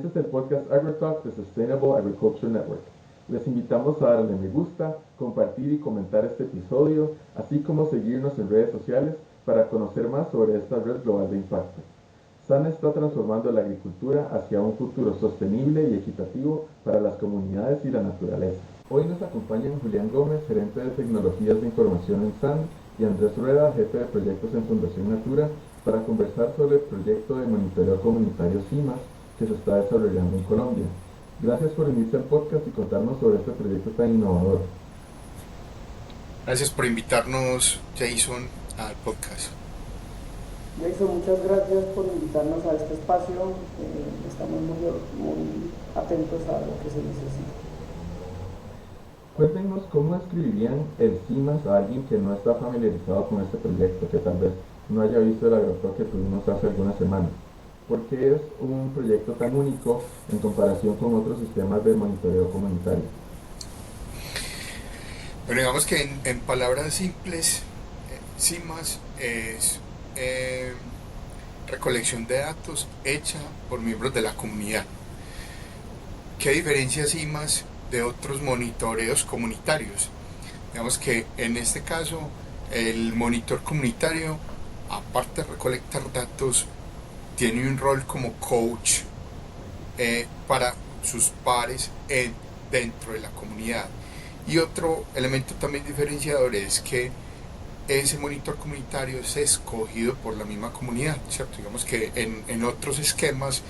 Este es el podcast AgriTalk de Sustainable Agriculture Network. Les invitamos a darle me gusta, compartir y comentar este episodio, así como seguirnos en redes sociales para conocer más sobre esta red global de impacto. SAN está transformando la agricultura hacia un futuro sostenible y equitativo para las comunidades y la naturaleza. Hoy nos acompañan Julián Gómez, gerente de tecnologías de información en SAN, y Andrés Rueda, jefe de proyectos en Fundación Natura, para conversar sobre el proyecto de monitoreo comunitario CIMAS que se está desarrollando en Colombia. Gracias por unirse al podcast y contarnos sobre este proyecto tan innovador. Gracias por invitarnos, Jason, al podcast. Jason, muchas gracias por invitarnos a este espacio. Estamos muy atentos a lo que se necesita. Cuéntenos cómo describirían el CIMAS a alguien que no está familiarizado con este proyecto, que tal vez no haya visto el AgriTalk que tuvimos hace algunas semanas. ¿Por qué es un proyecto tan único en comparación con otros sistemas de monitoreo comunitario? Bueno, digamos que en palabras simples, CIMAS es recolección de datos hecha por miembros de la comunidad. ¿Qué diferencia CIMAS de otros monitoreos comunitarios? Digamos que en este caso el monitor comunitario, aparte de recolectar datos, tiene un rol como coach para sus pares dentro de la comunidad. Y otro elemento también diferenciador es que ese monitor comunitario es escogido por la misma comunidad, ¿cierto? Digamos que en otros esquemas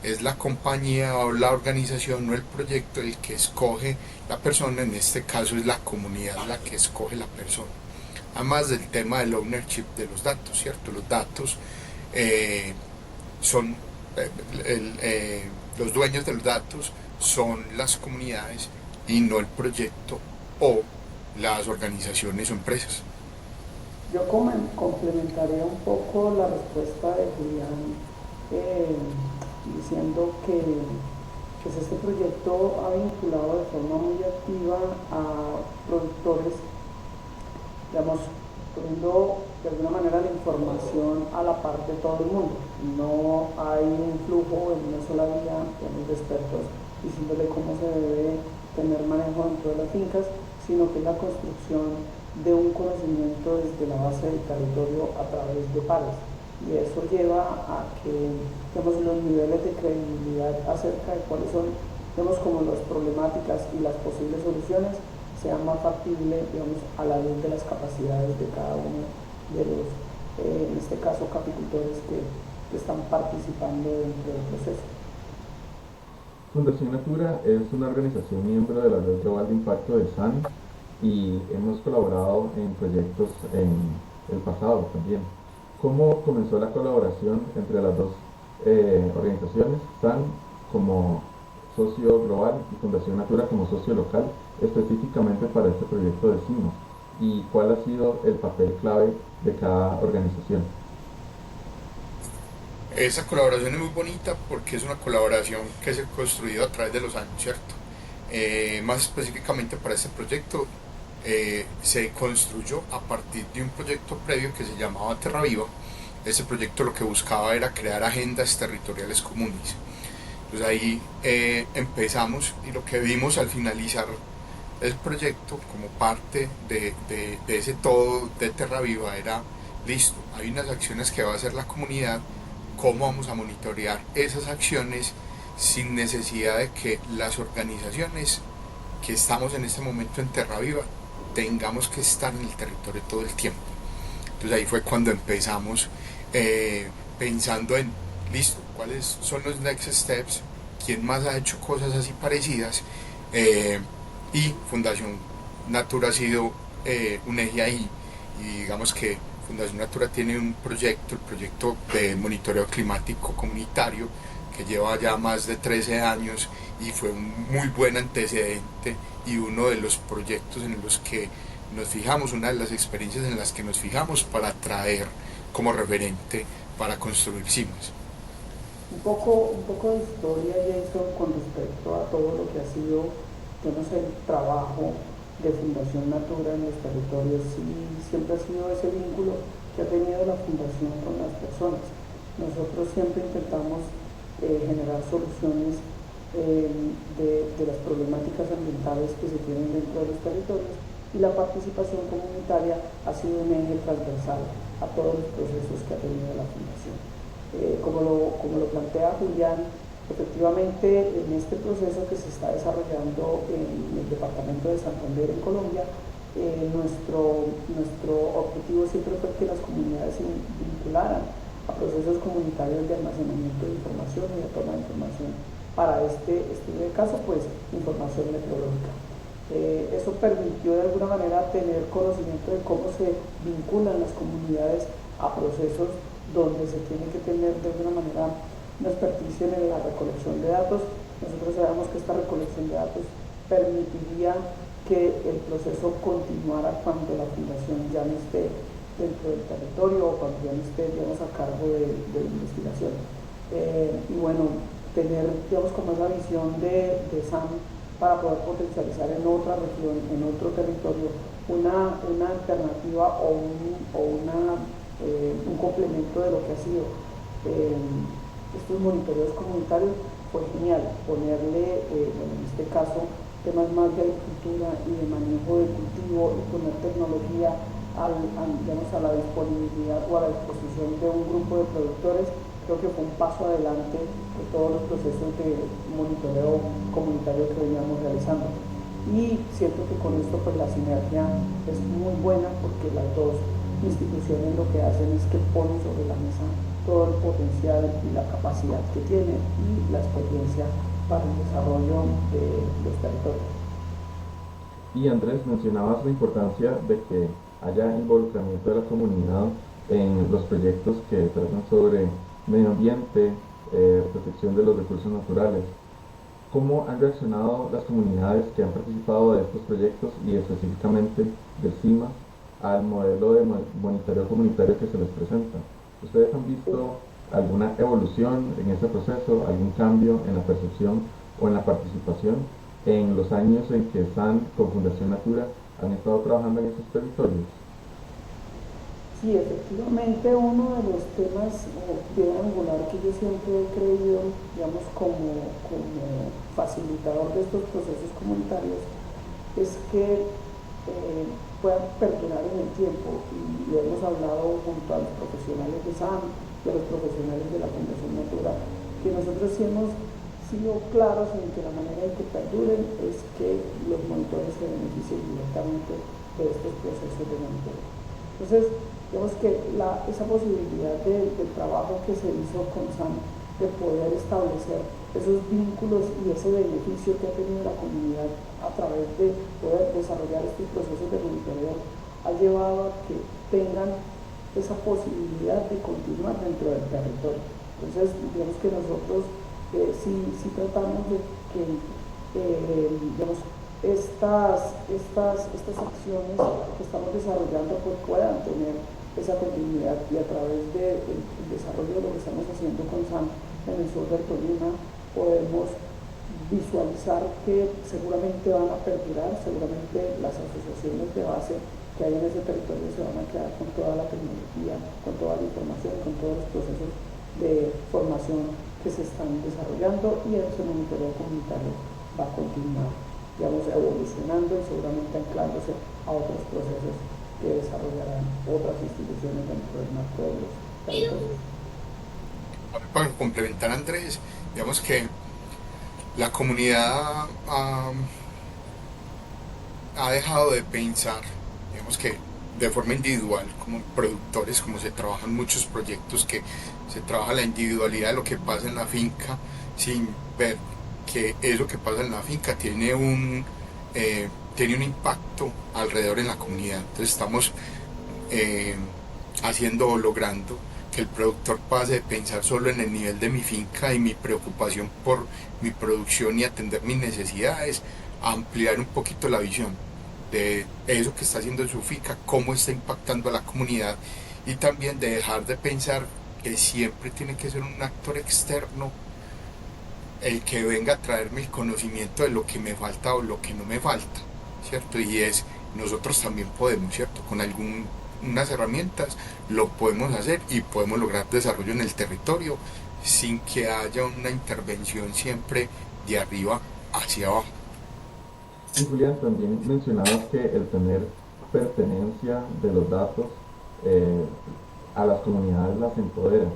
es la compañía o la organización o el proyecto el que escoge la persona. En este caso es la comunidad la que escoge la persona. Además del tema del ownership de los datos, ¿cierto? Los datos son los dueños de los datos son las comunidades y no el proyecto o las organizaciones o empresas. Yo complementaría un poco la respuesta de Julián diciendo que pues este proyecto ha vinculado de forma muy activa a productores, digamos, poniendo de alguna manera la información a la par de todo el mundo. No hay un flujo en una sola vía de expertos diciéndole cómo se debe tener manejo dentro de las fincas, sino que es la construcción de un conocimiento desde la base del territorio a través de pares. Y eso lleva a que, digamos, los niveles de credibilidad acerca de cuáles son, digamos, como las problemáticas y las posibles soluciones sea más factible, digamos, a la luz de las capacidades de cada uno de los, en este caso, capicultores que están participando dentro del proceso. Fundación Natura es una organización miembro de la Red Global de Impacto de SAN y hemos colaborado en proyectos en el pasado también. ¿Cómo comenzó la colaboración entre las dos organizaciones, SAN como socio global y Fundación Natura como socio local, específicamente para este proyecto de CIMAS? ¿Y cuál ha sido el papel clave de cada organización? Esa colaboración es muy bonita porque es una colaboración que se ha construido a través de los años, ¿cierto? Más específicamente para este proyecto se construyó a partir de un proyecto previo que se llamaba Terra Viva. Ese proyecto lo que buscaba era crear agendas territoriales comunes. Entonces ahí empezamos, y lo que vimos al finalizar el proyecto como parte de ese todo de Terra Viva era, listo, hay unas acciones que va a hacer la comunidad, cómo vamos a monitorear esas acciones sin necesidad de que las organizaciones que estamos en este momento en Terra Viva tengamos que estar en el territorio todo el tiempo. Entonces ahí fue cuando empezamos pensando en, listo, cuáles son los next steps, quién más ha hecho cosas así parecidas, y Fundación Natura ha sido un eje ahí. Y digamos que Fundación Natura tiene un proyecto, el proyecto de monitoreo climático comunitario, que lleva ya más de 13 años y fue un muy buen antecedente y uno de los proyectos en los que nos fijamos, una de las experiencias en las que nos fijamos para traer como referente para construir CIMAS. Un poco de historia, Jason, con respecto a todo lo que ha sido, digamos, el trabajo de Fundación Natura en los territorios. Sí, siempre ha sido ese vínculo que ha tenido la Fundación con las personas. Nosotros siempre intentamos generar soluciones de las problemáticas ambientales que se tienen dentro de los territorios, y la participación comunitaria ha sido un eje transversal a todos los procesos que ha tenido la Fundación. Como lo plantea Julián, efectivamente en este proceso que se está desarrollando en el departamento de Santander, en Colombia, nuestro objetivo siempre fue que las comunidades se vincularan a procesos comunitarios de almacenamiento de información y de toma de información. Para este caso, pues, información meteorológica. Eso permitió de alguna manera tener conocimiento de cómo se vinculan las comunidades a procesos donde se tiene que tener de alguna manera una experticia en la recolección de datos. Nosotros sabemos que esta recolección de datos permitiría que el proceso continuara cuando la Fundación ya no esté dentro del territorio o cuando ya no esté, digamos, a cargo de la investigación. Y bueno, tener, digamos, como esa visión de SAM para poder potencializar en otra región, en otro territorio, una alternativa o un complemento de lo que ha sido estos monitoreos comunitarios. Fue genial ponerle, en este caso, temas más de agricultura y de manejo de cultivo, y poner tecnología digamos, a la disponibilidad o a la disposición de un grupo de productores. Creo que fue un paso adelante de todos los procesos de monitoreo comunitario que veníamos realizando. Y siento que con esto, pues, la sinergia es muy buena, porque las dos instituciones lo que hacen es que ponen sobre la mesa todo el potencial y la capacidad que tienen y la experiencia para el desarrollo de los territorios. Y Andrés, mencionabas la importancia de que haya involucramiento de la comunidad en los proyectos que tratan sobre medio ambiente, protección de los recursos naturales. ¿Cómo han reaccionado las comunidades que han participado de estos proyectos y específicamente del CIMA al modelo de monitoreo comunitario que se les presenta? ¿Ustedes han visto alguna evolución en ese proceso, algún cambio en la percepción o en la participación en los años en que SAN con Fundación Natura han estado trabajando en esos territorios? Sí, efectivamente, uno de los temas o piedra angular que yo siempre he creído, digamos, como facilitador de estos procesos comunitarios, es que puedan perdurar en el tiempo, y lo hemos hablado junto a los profesionales de SAM y a los profesionales de la Fundación Natura, que nosotros sí hemos sido claros en que la manera en que perduren es que los monitores se beneficien directamente de estos procesos de monitoreo. Entonces, digamos que esa posibilidad del trabajo que se hizo con SAM, de poder establecer esos vínculos y ese beneficio que ha tenido la comunidad a través de poder desarrollar estos procesos de monitoreo, ha llevado a que tengan esa posibilidad de continuar dentro del territorio. Entonces, digamos que nosotros sí tratamos de que digamos, estas acciones que estamos desarrollando, pues, puedan tener esa continuidad, y a través del desarrollo de lo que estamos haciendo con SAM en el sur del Tolima, podemos visualizar que seguramente van a perdurar, seguramente las asociaciones de base que hay en ese territorio se van a quedar con toda la tecnología, con toda la información, con todos los procesos de formación que se están desarrollando, y ese monitoreo comunitario va a continuar, digamos, evolucionando y seguramente anclándose a otros procesos que desarrollarán otras instituciones dentro del marco de los territorios. Para complementar a Andrés, digamos que la comunidad ha dejado de pensar, digamos que de forma individual, como productores, como se trabajan muchos proyectos, que se trabaja la individualidad de lo que pasa en la finca, sin ver que eso que pasa en la finca tiene un impacto alrededor en la comunidad. Entonces estamos haciendo o logrando que el productor pase de pensar solo en el nivel de mi finca y mi preocupación por mi producción y atender mis necesidades, a ampliar un poquito la visión de eso que está haciendo en su finca, cómo está impactando a la comunidad, y también de dejar de pensar que siempre tiene que ser un actor externo el que venga a traerme el conocimiento de lo que me falta o lo que no me falta, ¿cierto? Y nosotros también podemos, ¿cierto? Con unas herramientas lo podemos hacer y podemos lograr desarrollo en el territorio sin que haya una intervención siempre de arriba hacia abajo. Y Julián, también mencionabas que el tener pertenencia de los datos eh, a las comunidades las empodera.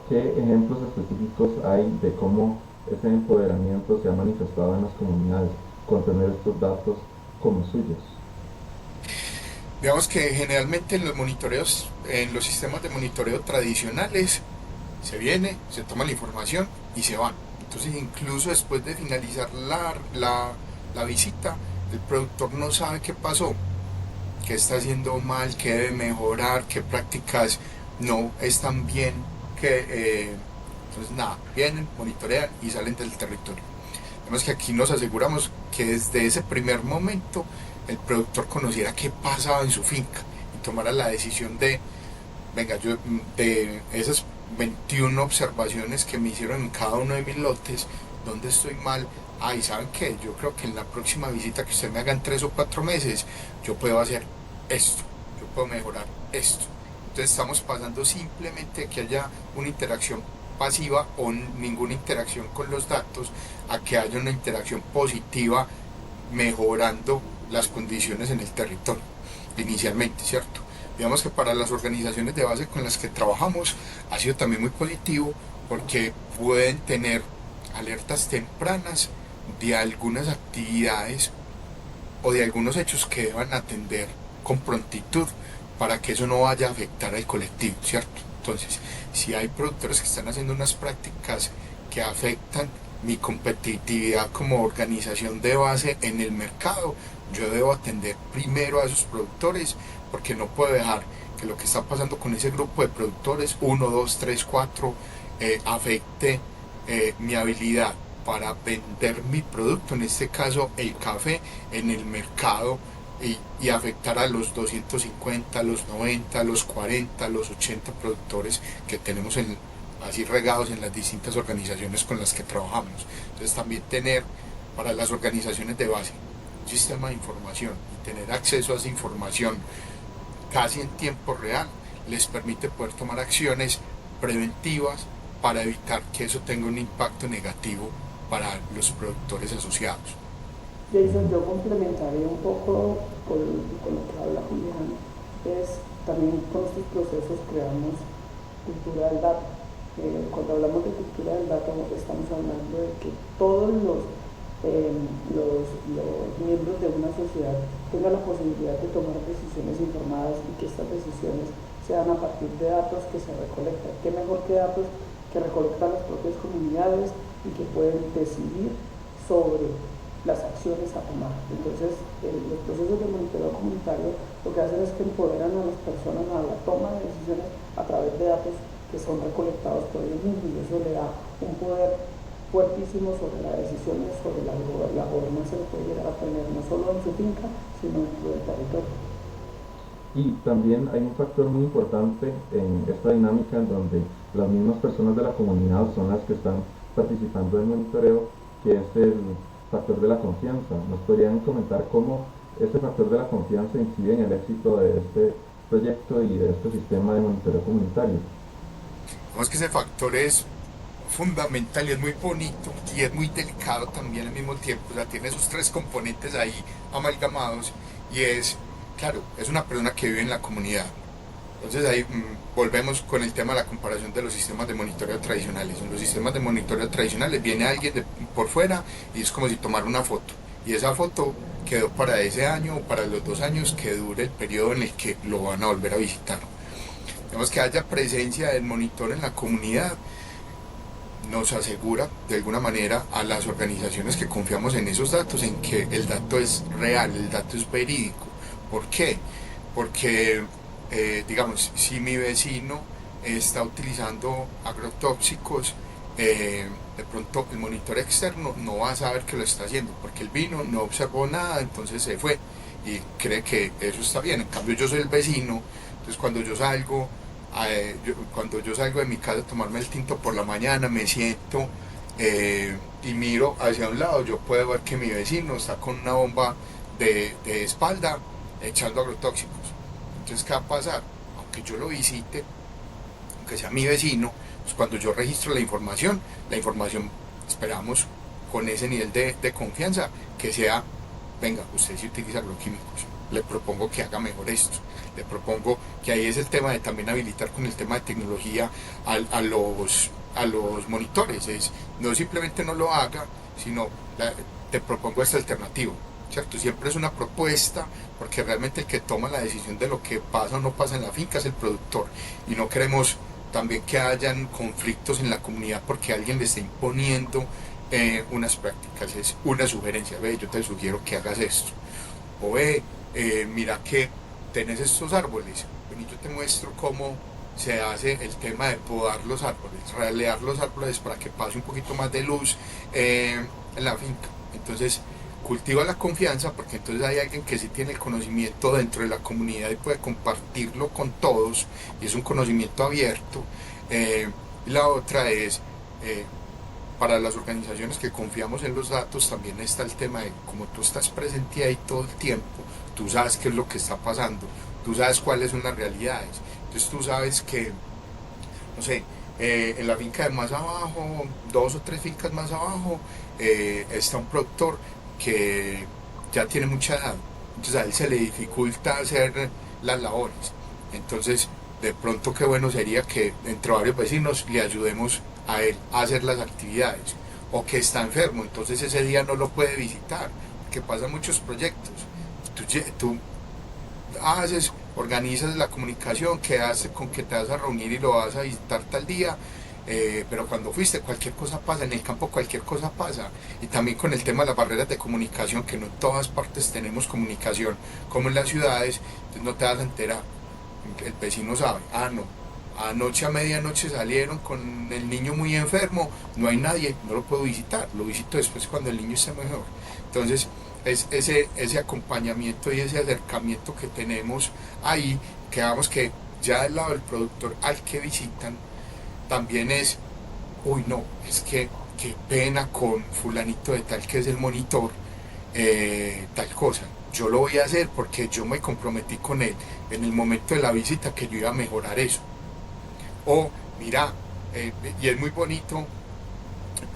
¿Qué ejemplos específicos hay de cómo ese empoderamiento se ha manifestado en las comunidades con tener estos datos como suyos? Digamos que generalmente en los monitoreos, en los sistemas de monitoreo tradicionales, se viene, se toma la información y se van. Entonces incluso después de finalizar la visita, el productor no sabe qué pasó, qué está haciendo mal, qué debe mejorar, qué prácticas no están bien, entonces nada, vienen, monitorean y salen del territorio. Además que aquí nos aseguramos que desde ese primer momento el productor conociera qué pasaba en su finca y tomara la decisión de, venga, yo de esas 21 observaciones que me hicieron en cada uno de mis lotes, ¿dónde estoy mal? Y ¿saben qué? Yo creo que en la próxima visita que usted me haga en 3 o 4 meses, yo puedo hacer esto, yo puedo mejorar esto. Entonces estamos pasando simplemente que haya una interacción pasiva o ninguna interacción con los datos a que haya una interacción positiva mejorando las condiciones en el territorio inicialmente, ¿cierto? Digamos que para las organizaciones de base con las que trabajamos ha sido también muy positivo porque pueden tener alertas tempranas de algunas actividades o de algunos hechos que deban atender con prontitud para que eso no vaya a afectar al colectivo, ¿cierto? Entonces, si hay productores que están haciendo unas prácticas que afectan mi competitividad como organización de base en el mercado, yo debo atender primero a esos productores porque no puedo dejar que lo que está pasando con ese grupo de productores, 1, 2, 3, 4, afecte mi habilidad para vender mi producto, en este caso el café, en el mercado y afectar a los 250, los 90, los 40, los 80 productores que tenemos así regados en las distintas organizaciones con las que trabajamos. Entonces también tener para las organizaciones de base un sistema de información y tener acceso a esa información casi en tiempo real les permite poder tomar acciones preventivas para evitar que eso tenga un impacto negativo para los productores asociados. Jason, yo complementaría un poco con lo que habla Julián, es también con estos procesos creamos cultura del dato. Cuando hablamos de cultura del dato estamos hablando de que todos los miembros de una sociedad tengan la posibilidad de tomar decisiones informadas y que estas decisiones sean a partir de datos que se recolectan. ¿Qué mejor que datos que recolectan las propias comunidades y que pueden decidir sobre las acciones a tomar? Entonces, los procesos de monitoreo comunitario lo que hacen es que empoderan a las personas a la toma de decisiones a través de datos que son recolectados por ellos mismos, y eso le da un poder fuertísimo sobre las decisiones, sobre la gobernanza que puede llegar a tener no solo en su finca, sino dentro del territorio. Y también hay un factor muy importante en esta dinámica en donde las mismas personas de la comunidad son las que están participando del monitoreo, que es el factor de la confianza. ¿Nos podrían comentar cómo ese factor de la confianza incide en el éxito de este proyecto y de este sistema de monitoreo comunitario? Vemos que ese factor es fundamental y es muy bonito y es muy delicado también al mismo tiempo. O sea, tiene esos 3 componentes ahí amalgamados y es, claro, es una persona que vive en la comunidad. Entonces ahí volvemos con el tema de la comparación de los sistemas de monitoreo tradicionales. En los sistemas de monitoreo tradicionales viene alguien por fuera y es como si tomara una foto. Y esa foto quedó para ese año o para los 2 años que dure el periodo en el que lo van a volver a visitar. Digamos que haya presencia del monitor en la comunidad nos asegura de alguna manera a las organizaciones que confiamos en esos datos en que el dato es real, el dato es verídico. ¿Por qué? Porque digamos, si mi vecino está utilizando agrotóxicos, de pronto el monitor externo no va a saber que lo está haciendo porque él vino, no observó nada, entonces se fue y cree que eso está bien. En cambio yo soy el vecino, entonces cuando yo salgo de mi casa a tomarme el tinto por la mañana, me siento y miro hacia un lado, yo puedo ver que mi vecino está con una bomba de espalda echando agrotóxicos. Entonces, ¿qué va a pasar? Aunque yo lo visite, aunque sea mi vecino, Pues cuando yo registro la información esperamos con ese nivel de confianza que sea, venga, usted sí utiliza agroquímicos, le propongo que haga mejor esto, le propongo que ahí es el tema de también habilitar con el tema de tecnología a los monitores, es no simplemente no lo haga, sino te propongo esta alternativa, ¿cierto? Siempre es una propuesta, porque realmente el que toma la decisión de lo que pasa o no pasa en la finca es el productor, y no queremos también que hayan conflictos en la comunidad porque alguien le está imponiendo unas prácticas, es una sugerencia, ve, yo te sugiero que hagas esto, o ve, mira que tenés estos árboles, ven y yo te muestro cómo se hace el tema de podar los árboles, ralear los árboles para que pase un poquito más de luz en la finca. Entonces, cultiva la confianza porque entonces hay alguien que sí tiene el conocimiento dentro de la comunidad y puede compartirlo con todos y es un conocimiento abierto. Y la otra es, para las organizaciones que confiamos en los datos, también está el tema de como tú estás presente ahí todo el tiempo, tú sabes qué es lo que está pasando, tú sabes cuáles son las realidades. Entonces tú sabes que, no sé, en la finca de más abajo, 2 o 3 fincas más abajo, está un productor que ya tiene mucha edad, entonces a él se le dificulta hacer las labores. Entonces, de pronto qué bueno sería que entre varios vecinos le ayudemos a él a hacer las actividades. O que está enfermo, entonces ese día no lo puede visitar, que pasan muchos proyectos. Tú haces, organizas la comunicación, quedas con que te vas a reunir y lo vas a visitar tal día, pero cuando fuiste cualquier cosa pasa, en el campo cualquier cosa pasa, y también con el tema de las barreras de comunicación, que no en todas partes tenemos comunicación, como en las ciudades, entonces no te vas a enterar, el vecino sabe, ah no, anoche a medianoche salieron con el niño muy enfermo, no hay nadie, no lo puedo visitar, lo visito después cuando el niño esté mejor. Entonces, es ese acompañamiento y ese acercamiento que tenemos ahí, que vamos que ya del lado del productor al que visitan, también es, uy no, es que qué pena con fulanito de tal que es el monitor, tal cosa. Yo lo voy a hacer porque yo me comprometí con él en el momento de la visita que yo iba a mejorar eso. O mira, y es muy bonito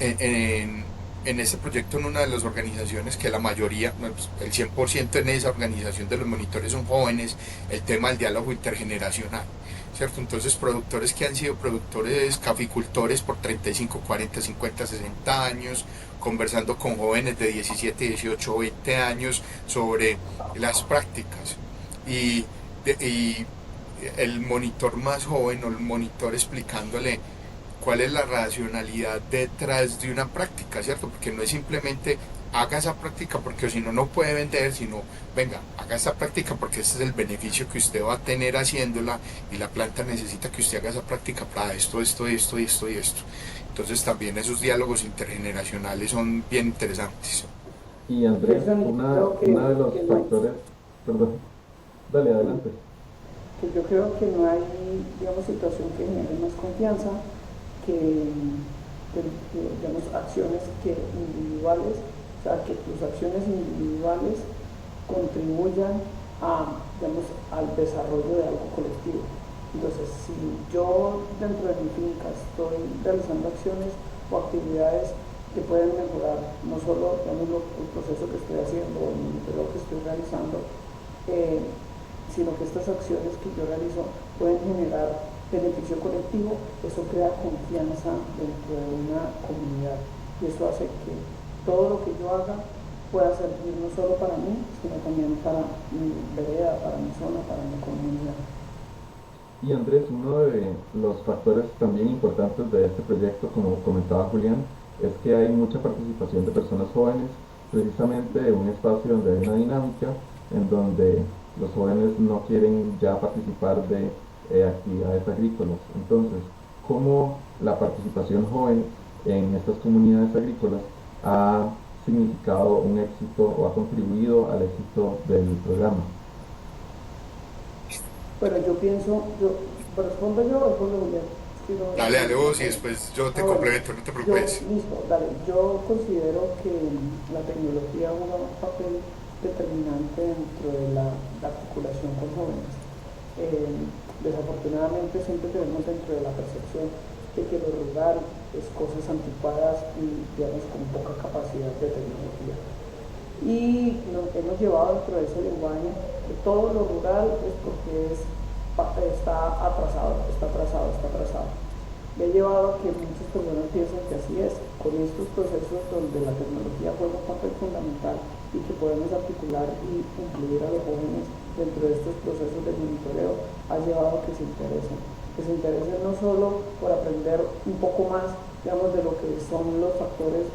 en este proyecto en una de las organizaciones que la mayoría, pues, el 100% en esa organización de los monitores son jóvenes, el tema del diálogo intergeneracional, ¿cierto? Entonces productores que han sido productores caficultores por 35, 40, 50, 60 años, conversando con jóvenes de 17, 18, 20 años sobre las prácticas y, y el monitor más joven o el monitor explicándole cuál es la racionalidad detrás de una práctica, ¿cierto? Porque no es simplemente haga esa práctica porque si no, no puede vender, sino venga, haga esa práctica porque este es el beneficio que usted va a tener haciéndola y la planta necesita que usted haga esa práctica para esto, esto, esto y esto y esto. Entonces también esos diálogos intergeneracionales son bien interesantes. Y Andrés, una de los factores, perdón, dale, adelante. Que yo creo que no hay, digamos, situación que genere más confianza que, digamos, acciones que individuales, o sea, que tus acciones individuales contribuyan a, digamos, al desarrollo de algo colectivo. Entonces, si yo dentro de mi finca estoy realizando acciones o actividades que pueden mejorar no solo, digamos, el proceso que estoy haciendo o el monitoreo que estoy realizando, sino que estas acciones que yo realizo pueden generar beneficio colectivo, eso crea confianza dentro de una comunidad y eso hace que todo lo que yo haga pueda servir no solo para mí, sino también para mi vereda, para mi zona, para mi comunidad. Y Andrés, uno de los factores también importantes de este proyecto, como comentaba Julián, es que hay mucha participación de personas jóvenes, precisamente en un espacio donde hay una dinámica en donde los jóvenes no quieren ya participar de actividades agrícolas. Entonces, ¿cómo la participación joven en estas comunidades agrícolas ha significado un éxito o ha contribuido al éxito del programa? Bueno, yo pienso, ¿respondo yo o respondo Julián? Dale vos y después yo te complemento, no te preocupes. Listo, dale. Yo considero que la tecnología juega un papel determinante dentro de la articulación con jóvenes. Desafortunadamente siempre tenemos dentro de la percepción de que lo rural es cosas anticuadas y digamos con poca capacidad de tecnología. Y lo que hemos llevado dentro de ese lenguaje, que todo lo rural es porque está atrasado. Me ha llevado a que muchas personas piensen que así es, con estos procesos donde la tecnología juega un papel fundamental y que podemos articular y incluir a los jóvenes dentro de estos procesos de monitoreo, ha llevado a que se interesen no solo por aprender un poco más, digamos, de lo que son los factores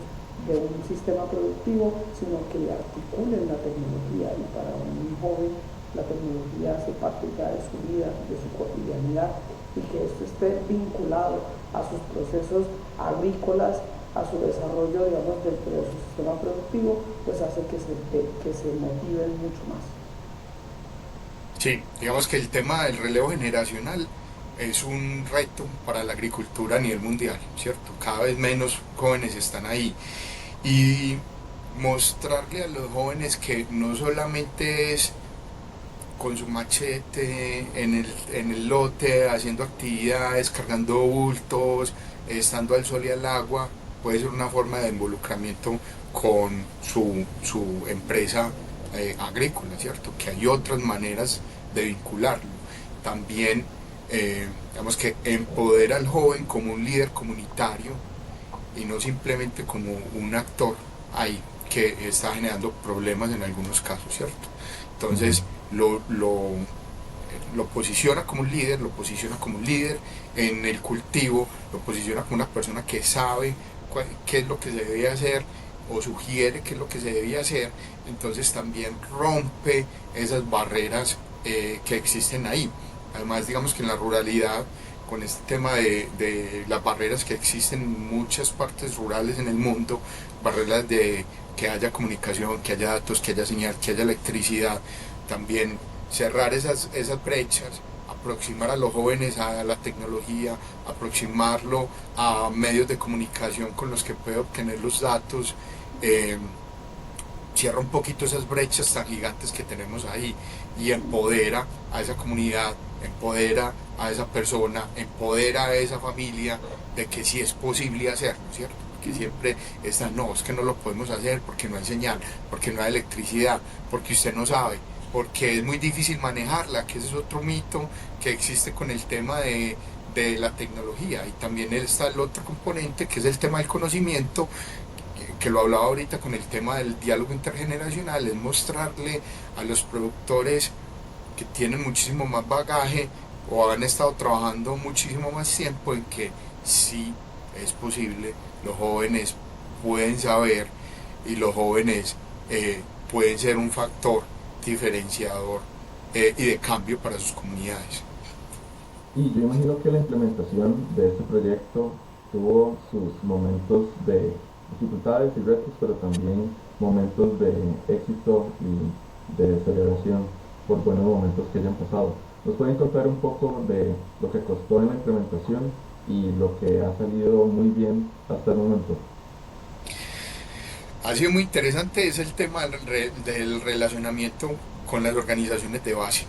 de un sistema productivo, sino que le articulen la tecnología, y para un joven la tecnología hace parte ya de su vida, de su cotidianidad, y que esto esté vinculado a sus procesos agrícolas, a su desarrollo, digamos, dentro de su sistema productivo, pues hace que se motiven mucho más. Sí, digamos que el tema del relevo generacional es un reto para la agricultura a nivel mundial, ¿cierto? Cada vez menos jóvenes están ahí. Y mostrarle a los jóvenes que no solamente es con su machete en el lote, haciendo actividades, cargando bultos, estando al sol y al agua, puede ser una forma de involucramiento con su empresa agrícola, ¿cierto? Que hay otras maneras de vincularlo. También, digamos que empodera al joven como un líder comunitario y no simplemente como un actor ahí que está generando problemas en algunos casos, ¿cierto? Entonces lo posiciona como un líder, en el cultivo, lo posiciona como una persona que sabe qué es lo que se debe hacer o sugiere qué es lo que se debía hacer. Entonces también rompe esas barreras que existen ahí. Además, digamos que en la ruralidad, con este tema de las barreras que existen en muchas partes rurales en el mundo, barreras de que haya comunicación, que haya datos, que haya señal, que haya electricidad, también cerrar esas brechas, aproximar a los jóvenes a la tecnología, aproximarlo a medios de comunicación con los que puede obtener los datos, cierra un poquito esas brechas tan gigantes que tenemos ahí y empodera a esa comunidad, empodera a esa persona, empodera a esa familia de que sí es posible hacerlo, ¿cierto? Porque siempre está, no, es que no lo podemos hacer porque no hay señal, porque no hay electricidad, porque usted no sabe, porque es muy difícil manejarla, que ese es otro mito que existe con el tema de la tecnología. Y también está el otro componente que es el tema del conocimiento, que lo hablaba ahorita con el tema del diálogo intergeneracional, es mostrarle a los productores que tienen muchísimo más bagaje o han estado trabajando muchísimo más tiempo en que sí es posible, los jóvenes pueden saber y los jóvenes pueden ser un factor diferenciador y de cambio para sus comunidades. Y yo imagino que la implementación de este proyecto tuvo sus momentos de dificultades y retos, pero también momentos de éxito y de celebración por buenos momentos que hayan pasado. ¿Nos pueden contar un poco de lo que costó en la implementación y lo que ha salido muy bien hasta el momento? Ha sido muy interesante, es el tema del relacionamiento con las organizaciones de base.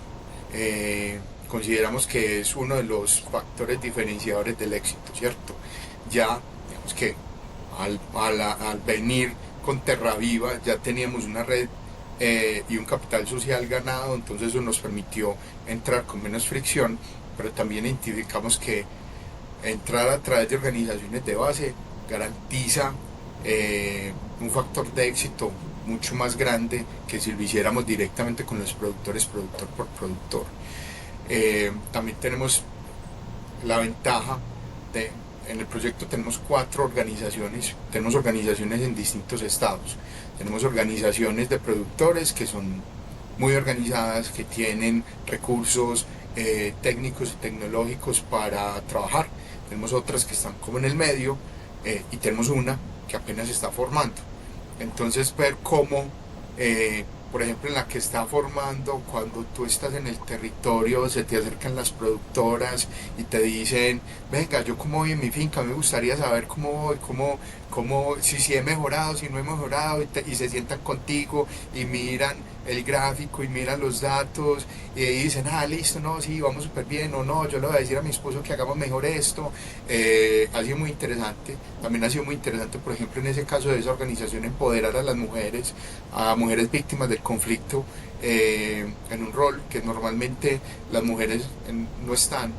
Consideramos que es uno de los factores diferenciadores del éxito, ¿cierto? Ya, digamos que al venir con Terra Viva ya teníamos una red y un capital social ganado, entonces eso nos permitió entrar con menos fricción, pero también identificamos que entrar a través de organizaciones de base garantiza un factor de éxito mucho más grande que si lo hiciéramos directamente con los productores, productor por productor. También tenemos la ventaja de, en el proyecto tenemos 4 organizaciones, tenemos organizaciones en distintos estados, tenemos organizaciones de productores que son muy organizadas, que tienen recursos técnicos y tecnológicos para trabajar, tenemos otras que están como en el medio y tenemos una que apenas se está formando. Entonces ver cómo, por ejemplo, en la que está formando, cuando tú estás en el territorio, se te acercan las productoras y te dicen, venga, yo como voy en mi finca, me gustaría saber cómo voy, si he mejorado, si no he mejorado, y se sientan contigo y miran el gráfico y miran los datos y dicen, ah, listo, no, sí, vamos súper bien, o no, yo le voy a decir a mi esposo que hagamos mejor esto. Ha sido muy interesante. También ha sido muy interesante, por ejemplo, en ese caso de esa organización, empoderar a las mujeres, a mujeres víctimas del conflicto, en un rol que normalmente las mujeres no están.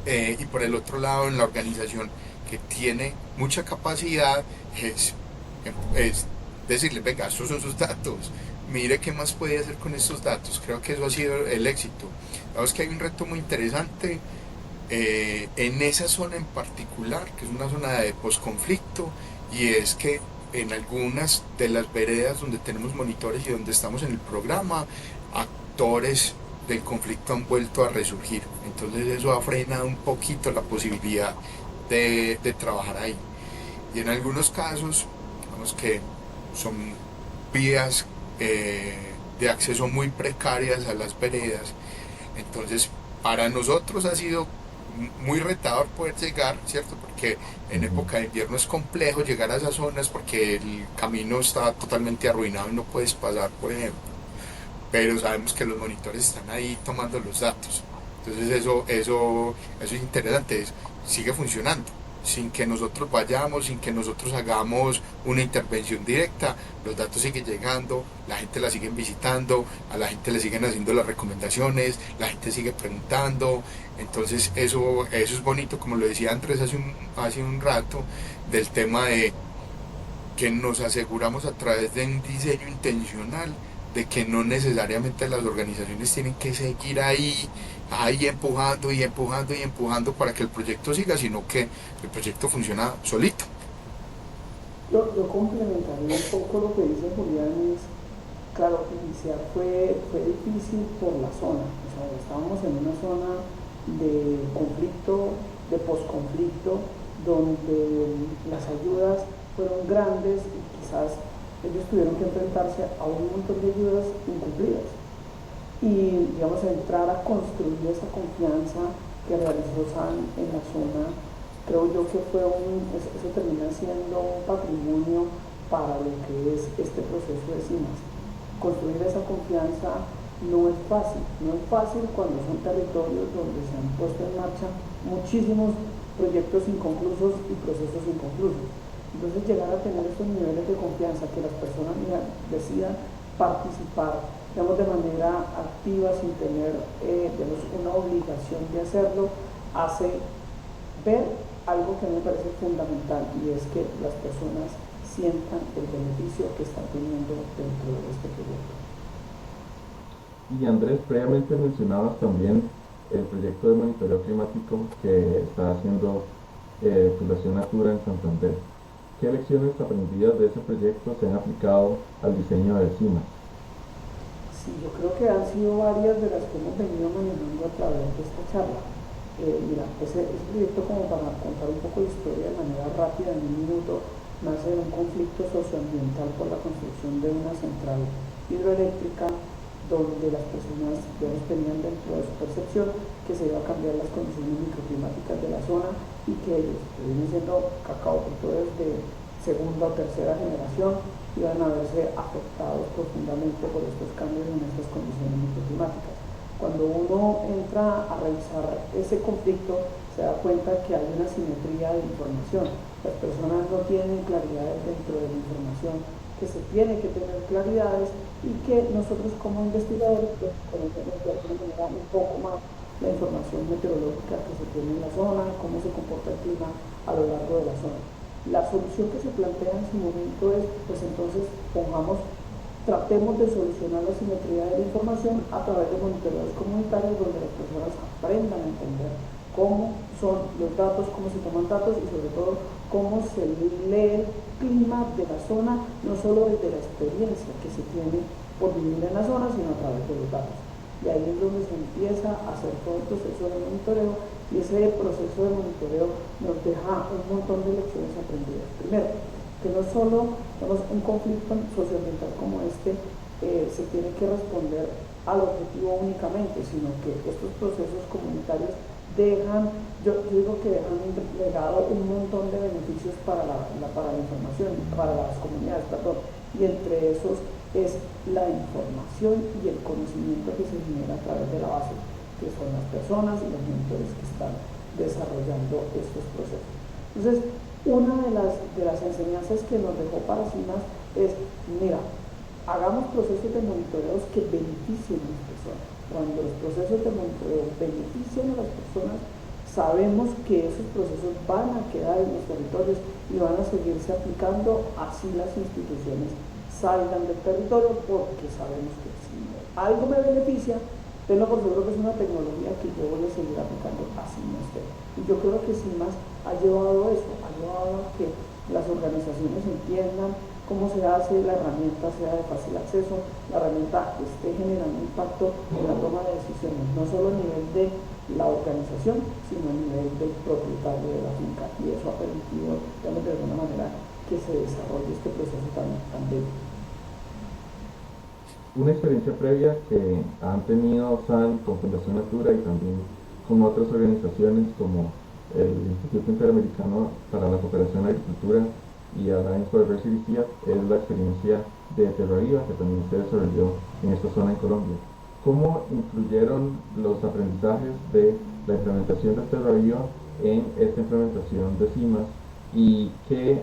Y por el otro lado, en la organización que tiene mucha capacidad, es decirle, venga, estos son sus datos, mire qué más puede hacer con estos datos. Creo que eso ha sido el éxito. Vamos que hay un reto muy interesante en esa zona en particular, que es una zona de posconflicto, y es que en algunas de las veredas donde tenemos monitores y donde estamos en el programa, actores del conflicto han vuelto a resurgir. Entonces eso ha frenado un poquito la posibilidad de trabajar ahí. Y en algunos casos, digamos que son vías de acceso muy precarias a las veredas. Entonces, para nosotros ha sido muy retador poder llegar, ¿cierto? Porque en época de invierno es complejo llegar a esas zonas porque el camino está totalmente arruinado y no puedes pasar, por ejemplo. Pero sabemos que los monitores están ahí tomando los datos. Entonces eso es interesante, sigue funcionando. Sin que nosotros vayamos, sin que nosotros hagamos una intervención directa, los datos siguen llegando, la gente la siguen visitando, a la gente le siguen haciendo las recomendaciones, la gente sigue preguntando. Entonces eso es bonito, como lo decía Andrés hace un rato, del tema de que nos aseguramos a través de un diseño intencional de que no necesariamente las organizaciones tienen que seguir ahí empujando y empujando y empujando para que el proyecto siga, sino que el proyecto funciona solito. Yo complementaría un poco lo que dice Julián, es, claro, iniciar fue difícil por la zona, o sea, estábamos en una zona de conflicto, de posconflicto, donde las ayudas fueron grandes y quizás ellos tuvieron que enfrentarse a un montón de ayudas incumplidas. Y, digamos, entrar a construir esa confianza que realizó SAN en la zona, creo yo que eso termina siendo un patrimonio para lo que es este proceso de CIMAS. Construir esa confianza no es fácil cuando son territorios donde se han puesto en marcha muchísimos proyectos inconclusos y procesos inconclusos. Entonces llegar a tener estos niveles de confianza, que las personas decidan participar, digamos, de manera activa sin tener digamos, una obligación de hacerlo, hace ver algo que a mí me parece fundamental, y es que las personas sientan el beneficio que están teniendo dentro de este proyecto. Y Andrés, previamente mencionabas también el proyecto de monitoreo climático que está haciendo Fundación Natura en Santander. ¿Qué lecciones aprendidas de ese proyecto se han aplicado al diseño de CIMAS? Sí, yo creo que han sido varias de las que hemos venido manejando a través de esta charla. Mira, ese proyecto, como para contar un poco de historia de manera rápida en un minuto, nace de un conflicto socioambiental por la construcción de una central hidroeléctrica donde las personas tenían dentro de su percepción que se iba a cambiar las condiciones microclimáticas de la zona y que ellos, que vienen siendo cacaocultores de segunda o tercera generación, iban a verse afectados profundamente por estos cambios en estas condiciones microclimáticas. Cuando uno entra a revisar ese conflicto, se da cuenta que hay una simetría de información. Las personas no tienen claridad dentro de la información, que se tiene que tener claridades, y que nosotros como investigadores pues, conocemos de alguna manera un poco más la información meteorológica que se tiene en la zona, cómo se comporta el clima a lo largo de la zona. La solución que se plantea en su momento es, pues entonces tratemos de solucionar la simetría de la información a través de monitoreos comunitarios donde las personas aprendan a entender cómo son los datos, cómo se toman datos y sobre todo cómo se lee el clima de la zona, no solo desde la experiencia que se tiene por vivir en la zona, sino a través de los datos. Y ahí es donde se empieza a hacer todo el proceso de monitoreo, y ese proceso de monitoreo nos deja un montón de lecciones aprendidas. Primero, que no solo un conflicto socioambiental como este se tiene que responder al objetivo únicamente, sino que estos procesos comunitarios yo digo que dejan legado un montón de beneficios para la información, para las comunidades, perdón, y entre esos es la información y el conocimiento que se genera a través de la base, que son las personas y los mentores que están desarrollando estos procesos. Entonces, una de las enseñanzas que nos dejó para CIMAS es, mira, hagamos procesos de monitoreos que beneficien a las personas. Cuando los procesos de monitoreo benefician a las personas, sabemos que esos procesos van a quedar en los territorios y van a seguirse aplicando, así las instituciones salgan del territorio, porque sabemos que si algo me beneficia, tenlo por seguro que es una tecnología que yo voy a seguir aplicando así no esté. Y yo creo que CIMAS ha llevado eso, ha llevado a que las organizaciones entiendan cómo se hace, la herramienta sea de fácil acceso, la herramienta esté generando impacto en la toma de decisiones, no solo a nivel de la organización, sino a nivel del propietario de la finca. Y eso ha permitido, digamos, de alguna manera, que se desarrolle este proceso tan bello. Una experiencia previa que han tenido SAN con Fundación Natura y también con otras organizaciones como el Instituto Interamericano para la Cooperación en la Agricultura y Alliance for Diversity CIAT, es la experiencia de Terraviva, que también se desarrolló en esta zona en Colombia. ¿Cómo influyeron los aprendizajes de la implementación de Terraviva en esta implementación de CIMAS y qué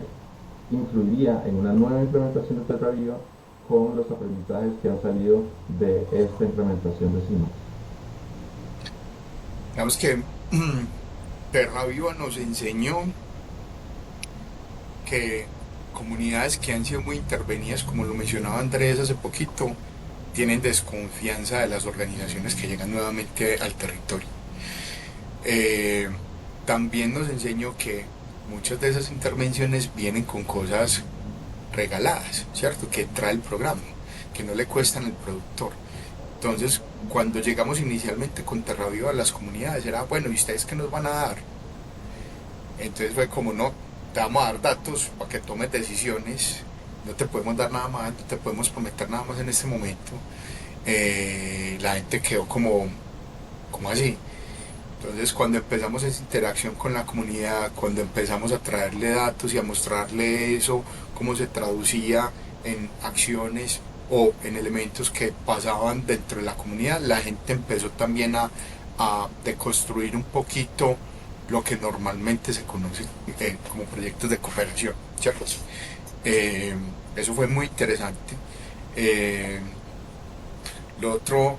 influiría en una nueva implementación de Terraviva con los aprendizajes que han salido de esta implementación de CIMAS? Digamos que Terraviva nos enseñó que comunidades que han sido muy intervenidas, como lo mencionaba Andrés hace poquito, tienen desconfianza de las organizaciones que llegan nuevamente al territorio. También nos enseñó que muchas de esas intervenciones vienen con cosas regaladas, ¿cierto? Que trae el programa, que no le cuestan al productor. Entonces, cuando llegamos inicialmente con Terraviva a las comunidades, era, bueno, ¿y ustedes qué nos van a dar? Entonces fue como, no, te vamos a dar datos para que tomes decisiones, no te podemos dar nada más, no te podemos prometer nada más en este momento. La gente quedó como así. Entonces, cuando empezamos esa interacción con la comunidad, cuando empezamos a traerle datos y a mostrarle eso, cómo se traducía en acciones o en elementos que pasaban dentro de la comunidad, la gente empezó también a deconstruir un poquito lo que normalmente se conoce como proyectos de cooperación, ¿cierto? Eso fue muy interesante. Lo otro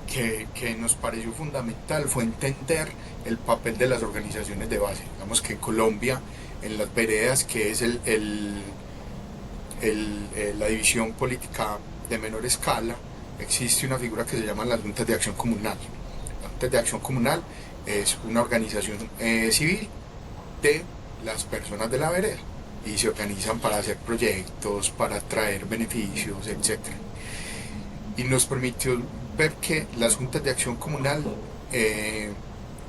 que nos pareció fundamental fue entender el papel de las organizaciones de base. Digamos que en Colombia, en las veredas, que es la división política de menor escala, existe una figura que se llama las juntas de acción comunal. Las juntas de acción comunal es una organización civil de las personas de la vereda y se organizan para hacer proyectos, para traer beneficios, etc. Y nos permitió ver que las juntas de acción comunal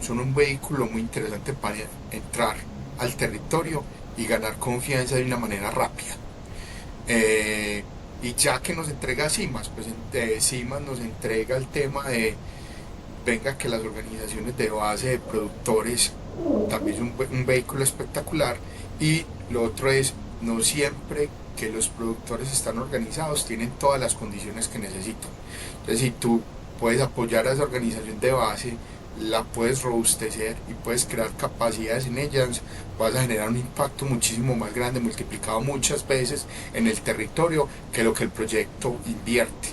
son un vehículo muy interesante para entrar al territorio y ganar confianza de una manera rápida. Y ya que nos entrega CIMAS, pues CIMAS nos entrega el tema de, venga, que las organizaciones de base de productores también es un vehículo espectacular, y lo otro es, no siempre que los productores están organizados tienen todas las condiciones que necesitan. Entonces, si tú puedes apoyar a esa organización de base, la puedes robustecer y puedes crear capacidades en ellas, vas a generar un impacto muchísimo más grande, multiplicado muchas veces en el territorio que lo que el proyecto invierte.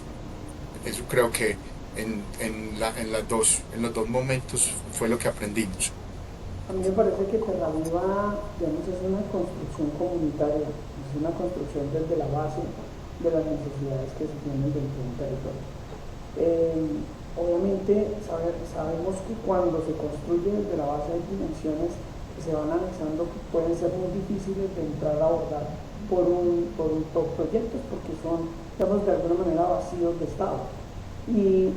Eso creo que en los dos momentos fue lo que aprendimos. A mí me parece que Terraviva, digamos, es una construcción comunitaria, es una construcción desde la base de las necesidades que se tienen dentro de un territorio. Obviamente sabemos que cuando se construye desde la base hay dimensiones que se van analizando que pueden ser muy difíciles de entrar a abordar por proyectos, porque son, digamos, de alguna manera vacíos de Estado. Y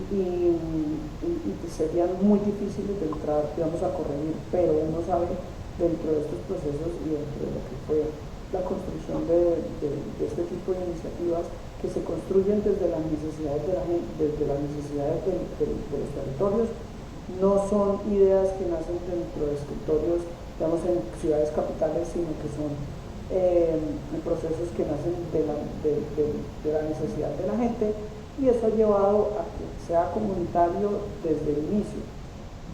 serían muy difíciles de entrar, digamos, a corregir, pero uno sabe dentro de estos procesos y dentro de lo que fue la construcción de este tipo de iniciativas que se construyen desde las necesidades de la gente, desde las necesidades de los territorios, no son ideas que nacen dentro de escritorios, digamos, en ciudades capitales, sino que son procesos que nacen de la necesidad de la gente, y eso ha llevado a que sea comunitario desde el inicio.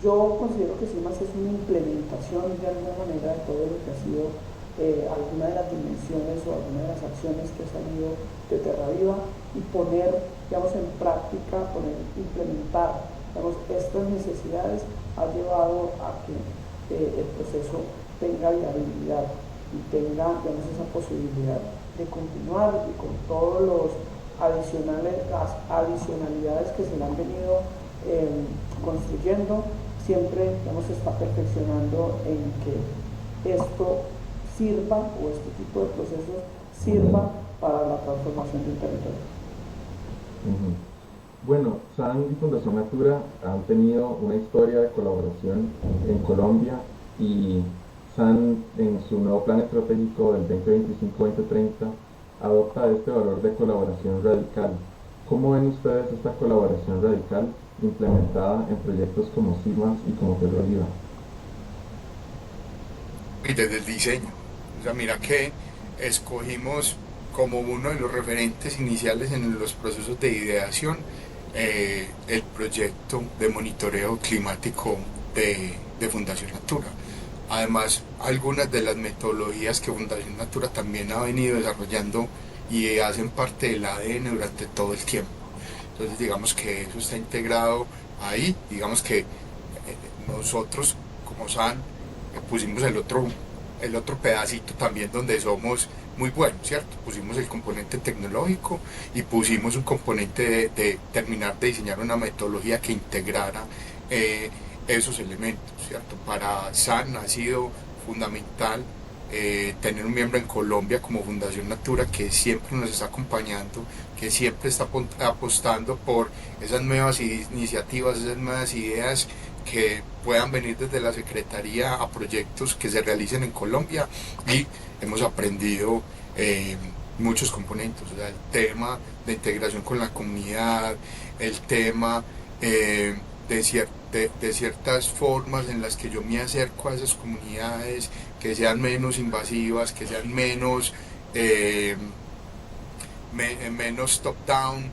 Yo considero que CIMAS es una implementación de alguna manera de todo lo que ha sido alguna de las dimensiones o alguna de las acciones que ha salido de Terraviva, y poner, digamos, en práctica, implementar, digamos, estas necesidades ha llevado a que el proceso tenga viabilidad y tenga, digamos, esa posibilidad de continuar, y con todos los las adicionalidades que se le han venido construyendo, siempre, digamos, se está perfeccionando en que esto sirva, o este tipo de procesos sirva para la transformación del territorio. Bueno, SAN y Fundación Natura han tenido una historia de colaboración en Colombia, y SAN, en su nuevo plan estratégico del 2025-2030, adopta este valor de colaboración radical. ¿Cómo ven ustedes esta colaboración radical implementada en proyectos como CIMAS y como Terraviva? Y desde el diseño, o sea, mira que escogimos como uno de los referentes iniciales en los procesos de ideación el proyecto de monitoreo climático de Fundación Natura. Además, algunas de las metodologías que Fundación Natura también ha venido desarrollando y hacen parte del ADN durante todo el tiempo. Entonces, digamos que eso está integrado ahí. Digamos que nosotros, como SAN, pusimos el otro pedacito también donde somos muy buenos, ¿cierto? Pusimos el componente tecnológico y pusimos un componente de terminar de diseñar una metodología que integrara esos elementos, ¿cierto? Para SAN ha sido fundamental tener un miembro en Colombia como Fundación Natura, que siempre nos está acompañando, que siempre está apostando por esas nuevas iniciativas, esas nuevas ideas que puedan venir desde la Secretaría a proyectos que se realicen en Colombia, y hemos aprendido muchos componentes, o sea, el tema de integración con la comunidad, el tema de ciertas formas en las que yo me acerco a esas comunidades, que sean menos invasivas, que sean menos top-down.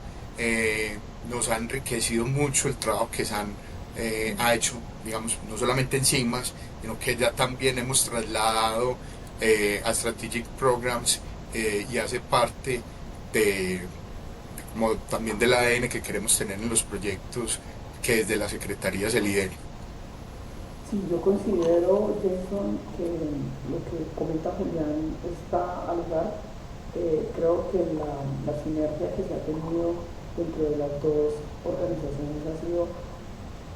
Nos ha enriquecido mucho el trabajo que SAN ha hecho, digamos, no solamente en CIMAS, sino que ya también hemos trasladado a Strategic Programs, y hace parte como también del ADN que queremos tener en los proyectos que desde la Secretaría se lideren. Sí, yo considero, Jason, que lo que comenta Julián está al lugar. Creo que la sinergia que se ha tenido dentro de las dos organizaciones ha sido,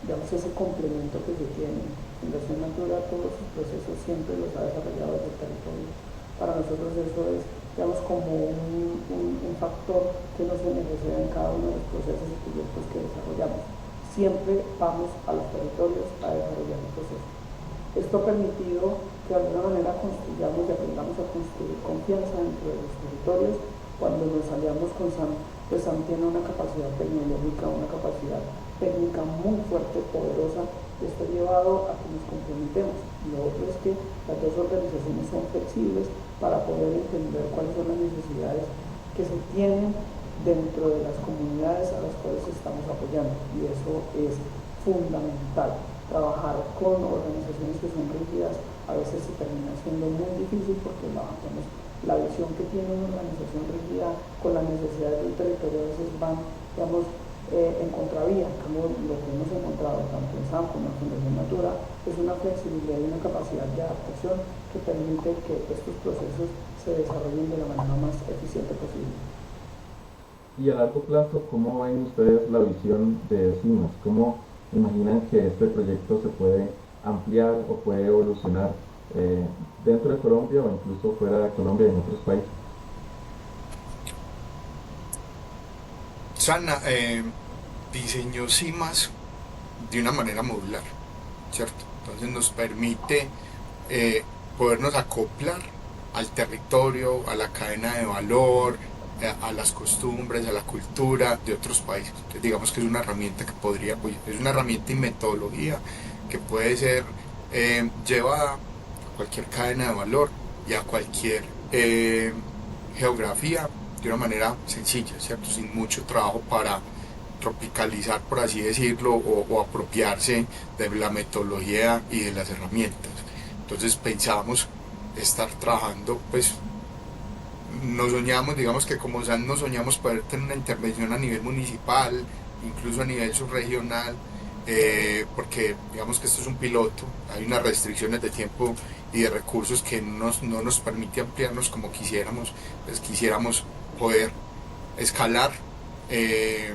digamos, ese complemento que se tiene. Fundación Natura, todos sus procesos siempre los ha desarrollado desde el territorio. Para nosotros eso es, digamos, como un factor que nos beneficia en cada uno de los procesos y proyectos que desarrollamos. Siempre vamos a los territorios a desarrollar el proceso. Esto ha permitido que de alguna manera construyamos y aprendamos a construir confianza dentro de los territorios. Cuando nos aliamos con SAN, pues SAN tiene una capacidad tecnológica, una capacidad técnica muy fuerte, poderosa, y esto ha llevado a que nos comprometemos. Lo otro es que las dos organizaciones son flexibles para poder entender cuáles son las necesidades que se tienen dentro de las comunidades a las cuales estamos apoyando, y eso es fundamental. Trabajar con organizaciones que son rígidas a veces se termina siendo muy difícil, porque la visión que tiene una organización rígida con las necesidades del territorio a veces van, digamos, en contravía. Como lo que hemos encontrado tanto en SAN como en Fundación Natura es una flexibilidad y una capacidad de adaptación que permite que estos procesos se desarrollen de la manera más eficiente posible. Y a largo plazo, ¿cómo ven ustedes la visión de CIMAS? ¿Cómo imaginan que este proyecto se puede ampliar o puede evolucionar dentro de Colombia o incluso fuera de Colombia y en otros países? SAN diseñó CIMAS de una manera modular, ¿cierto? Entonces nos permite podernos acoplar al territorio, a la cadena de valor, a las costumbres, a la cultura de otros países. Entonces, digamos que es una herramienta es una herramienta y metodología que puede ser llevada a cualquier cadena de valor y a cualquier eh, geografía de una manera sencilla, ¿cierto? Sin mucho trabajo para tropicalizar, por así decirlo, o apropiarse de la metodología y de las herramientas. Entonces pensábamos estar trabajando, pues nos soñamos, digamos que como SAN nos soñamos poder tener una intervención a nivel municipal, incluso a nivel subregional, porque digamos que esto es un piloto, hay unas restricciones de tiempo y de recursos que no nos permite ampliarnos como quisiéramos, pues quisiéramos poder escalar eh,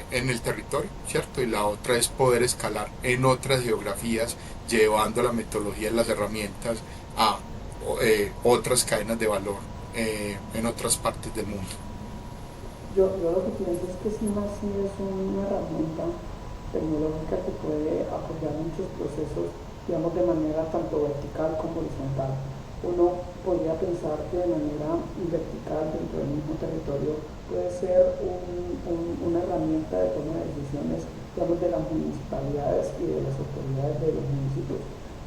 en el territorio, ¿cierto? Y la otra es poder escalar en otras geografías, llevando la metodología y las herramientas a otras cadenas de valor en otras partes del mundo. Yo lo que pienso es que SIMA sí es una herramienta tecnológica que puede apoyar muchos procesos, digamos, de manera tanto vertical como horizontal. Uno podría pensar que de manera vertical dentro del mismo territorio puede ser una herramienta de toma de decisiones, digamos, de las municipalidades y de las autoridades de los municipios,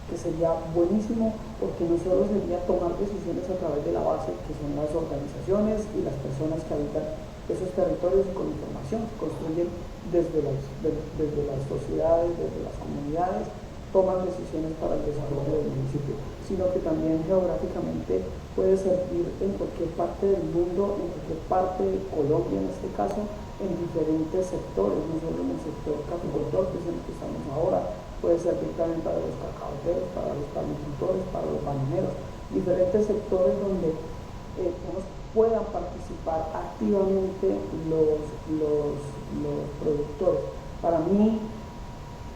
que sería buenísimo porque no solo sería tomar decisiones a través de la base, que son las organizaciones y las personas que habitan esos territorios con información, se construyen desde las sociedades, desde las comunidades, toman decisiones para el desarrollo del municipio, sino que también geográficamente puede servir en cualquier parte del mundo, en cualquier parte de Colombia en este caso, en diferentes sectores, no solo en el sector caficultor, que es en el que estamos ahora, puede servir también para los cacaoteros, para los palmicultores, para los bananeros, diferentes sectores donde puedan participar activamente los productores. Para mí,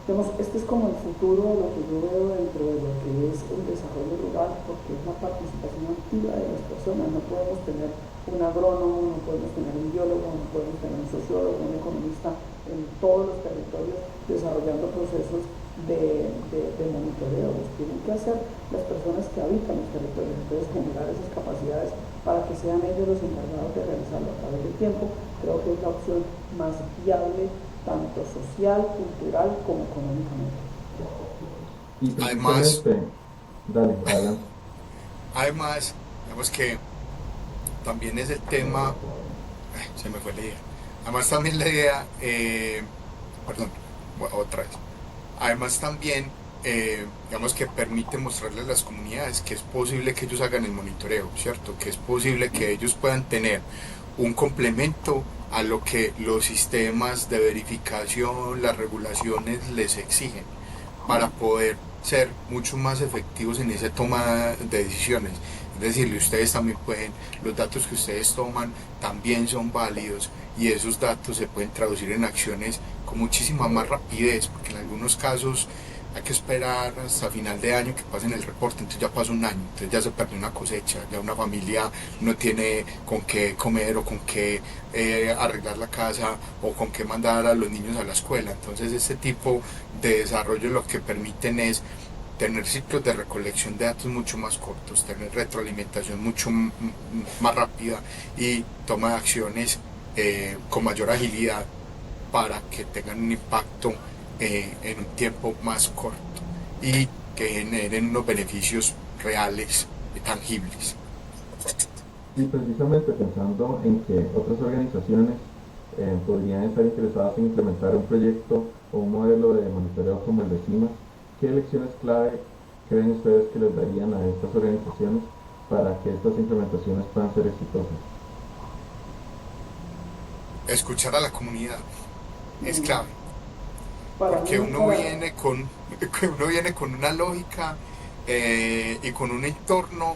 digamos, este es como el futuro de lo que yo veo dentro de lo que es el desarrollo rural, porque es la participación activa de las personas. No podemos tener un agrónomo, no podemos tener un biólogo, no podemos tener un sociólogo, un economista en todos los territorios desarrollando procesos de monitoreo. Los tienen que hacer las personas que habitan los territorios. Entonces, generar esas capacidades para que sean ellos los encargados de realizarlo a través del tiempo, creo que es la opción más viable, tanto social, cultural como económicamente. Y Además, precisamente, dale, adelante. además, digamos que también es el tema, se me fue la idea, además también la idea, perdón, otra vez, además también, digamos que permite mostrarles a las comunidades que es posible que ellos hagan el monitoreo, ¿cierto? Que es posible que ellos puedan tener un complemento a lo que los sistemas de verificación, las regulaciones les exigen para poder ser mucho más efectivos en esa toma de decisiones. Es decir, ustedes también pueden, los datos que ustedes toman también son válidos y esos datos se pueden traducir en acciones con muchísima más rapidez, porque en algunos casos hay que esperar hasta final de año que pasen el reporte, entonces ya pasa un año, entonces ya se perdió una cosecha, ya una familia no tiene con qué comer o con qué arreglar la casa o con qué mandar a los niños a la escuela. Entonces este tipo de desarrollo lo que permiten es tener ciclos de recolección de datos mucho más cortos, tener retroalimentación mucho más rápida y toma de acciones con mayor agilidad para que tengan un impacto en un tiempo más corto y que generen unos beneficios reales y tangibles. Y precisamente pensando en que otras organizaciones podrían estar interesadas en implementar un proyecto o un modelo de monitoreo como el de CIMAS, ¿qué lecciones clave creen ustedes que les darían a estas organizaciones para que estas implementaciones puedan ser exitosas? Escuchar a la comunidad es clave, Para porque mí, uno viene con una lógica y con un entorno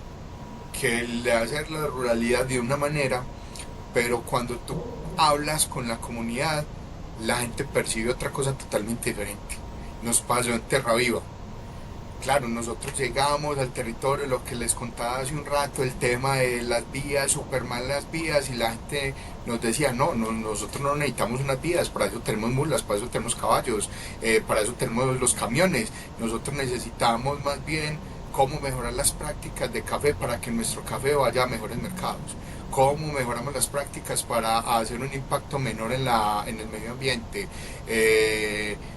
que le hace la ruralidad de una manera, pero cuando tú hablas con la comunidad, la gente percibe otra cosa totalmente diferente. Nos pasó en Terraviva. Claro, nosotros llegamos al territorio, lo que les contaba hace un rato, el tema de las vías, súper mal las vías, y la gente nos decía, no, nosotros no necesitamos unas vías, para eso tenemos mulas, para eso tenemos caballos, para eso tenemos los camiones, nosotros necesitamos más bien cómo mejorar las prácticas de café para que nuestro café vaya a mejores mercados, cómo mejoramos las prácticas para hacer un impacto menor en el medio ambiente.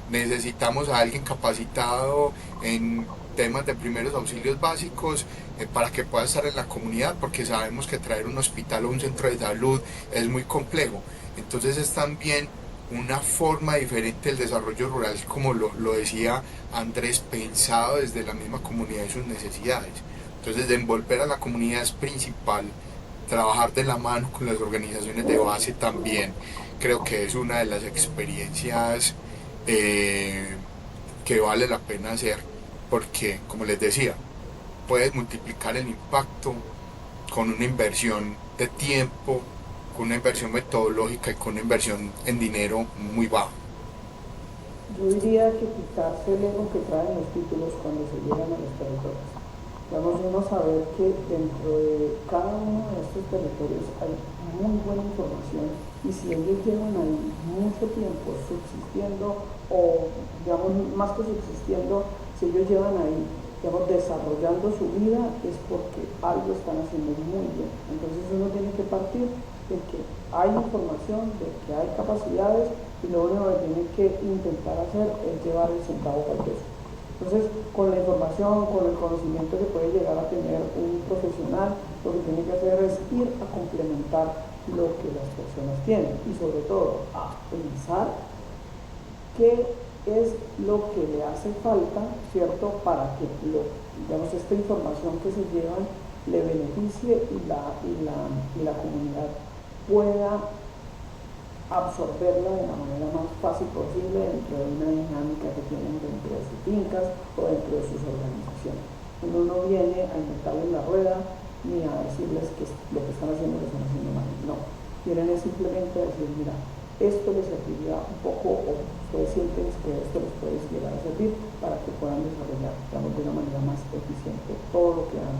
Necesitamos a alguien capacitado en temas de primeros auxilios básicos para que pueda estar en la comunidad, porque sabemos que traer un hospital o un centro de salud es muy complejo. Entonces es también una forma diferente del desarrollo rural, como lo decía Andrés, pensado desde la misma comunidad y sus necesidades. Entonces, de envolver a la comunidad es principal, trabajar de la mano con las organizaciones de base también. Creo que es una de las experiencias que vale la pena hacer, porque, como les decía, puedes multiplicar el impacto con una inversión de tiempo, con una inversión metodológica y con una inversión en dinero muy bajo. Yo diría que quitarse el ego que traen los títulos cuando se llegan a los territorios. Vamos a saber que dentro de cada uno de estos territorios hay muy buena información, y si ellos llevan ahí mucho tiempo subsistiendo, o digamos más que subsistiendo, si ellos llevan ahí, digamos, desarrollando su vida, es porque algo están haciendo muy bien. Entonces uno tiene que partir de que hay información, de que hay capacidades, y lo único que tiene que intentar hacer es llevar el centavo al peso. Entonces, con la información, con el conocimiento que puede llegar a tener un profesional, lo que tiene que hacer es ir a complementar lo que las personas tienen, y sobre todo a pensar qué es lo que le hace falta, ¿cierto?, para que digamos, esta información que se llevan le beneficie y la comunidad pueda absorberla de la manera más fácil posible dentro de una dinámica que tienen dentro de sus fincas o dentro de sus organizaciones. Uno no viene a inventarles la rueda ni a decirles que lo que están haciendo lo están haciendo mal, no. Vienen simplemente a decir, mira, esto les serviría un poco, o ustedes sienten que esto les puede llegar a servir para que puedan desarrollar, digamos, de una manera más eficiente todo lo que han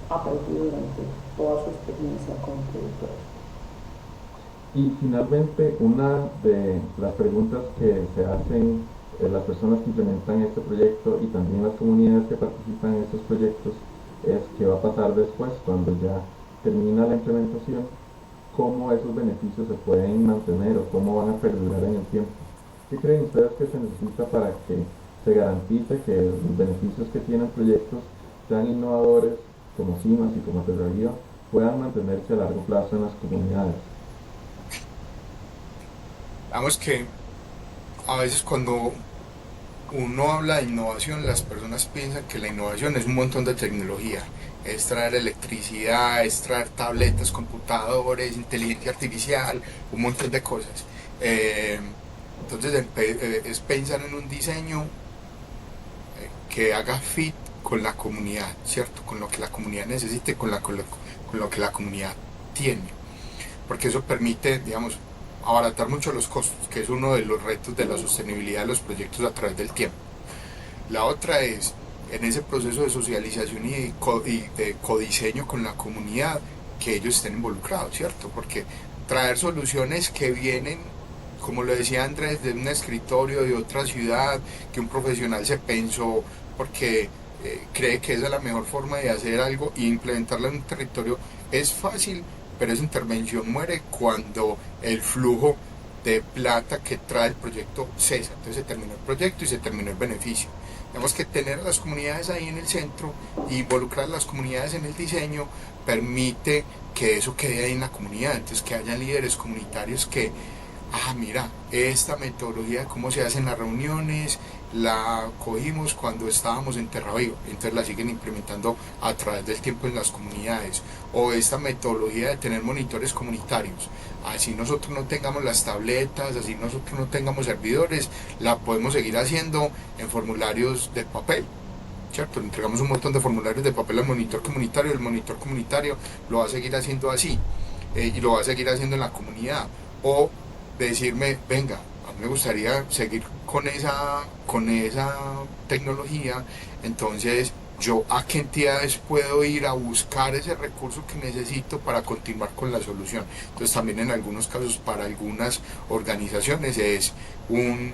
aprendido durante toda su experiencia como productores. Y finalmente, una de las preguntas que se hacen las personas que implementan este proyecto y también las comunidades que participan en estos proyectos es qué va a pasar después, cuando ya termina la implementación, cómo esos beneficios se pueden mantener o cómo van a perdurar en el tiempo. ¿Qué creen ustedes que se necesita para que se garantice que los beneficios que tienen proyectos, sean innovadores como CIMAS y como Terrarío, puedan mantenerse a largo plazo en las comunidades? Vamos que a veces cuando uno habla de innovación, las personas piensan que la innovación es un montón de tecnología, es traer electricidad, es traer tabletas, computadores, inteligencia artificial, un montón de cosas. Entonces es pensar en un diseño que haga fit con la comunidad, ¿cierto? Con lo que la comunidad necesite, con lo que la comunidad tiene. Porque eso permite, digamos, abaratar mucho los costos, que es uno de los retos de la sostenibilidad de los proyectos a través del tiempo. La otra es, en ese proceso de socialización y de codiseño con la comunidad, que ellos estén involucrados, ¿cierto? Porque traer soluciones que vienen, como lo decía Andrés, de un escritorio de otra ciudad, que un profesional se pensó porque cree que esa es la mejor forma de hacer algo, y implementarla en un territorio es fácil, pero esa intervención muere cuando el flujo de plata que trae el proyecto cesa. Entonces se terminó el proyecto y se terminó el beneficio. Tenemos que tener a las comunidades ahí en el centro, involucrar a las comunidades en el diseño, permite que eso quede ahí en la comunidad. Entonces, que haya líderes comunitarios que, mira, esta metodología de cómo se hacen las reuniones la cogimos cuando estábamos en Terravío, entonces la siguen implementando a través del tiempo en las comunidades. O esta metodología de tener monitores comunitarios, así nosotros no tengamos las tabletas, así nosotros no tengamos servidores, la podemos seguir haciendo en formularios de papel, ¿cierto? Le entregamos un montón de formularios de papel al monitor comunitario, el monitor comunitario lo va a seguir haciendo así, y lo va a seguir haciendo en la comunidad. O decirme, venga, a mí me gustaría seguir con esa tecnología, entonces yo a qué entidades puedo ir a buscar ese recurso que necesito para continuar con la solución. Entonces también en algunos casos, para algunas organizaciones es un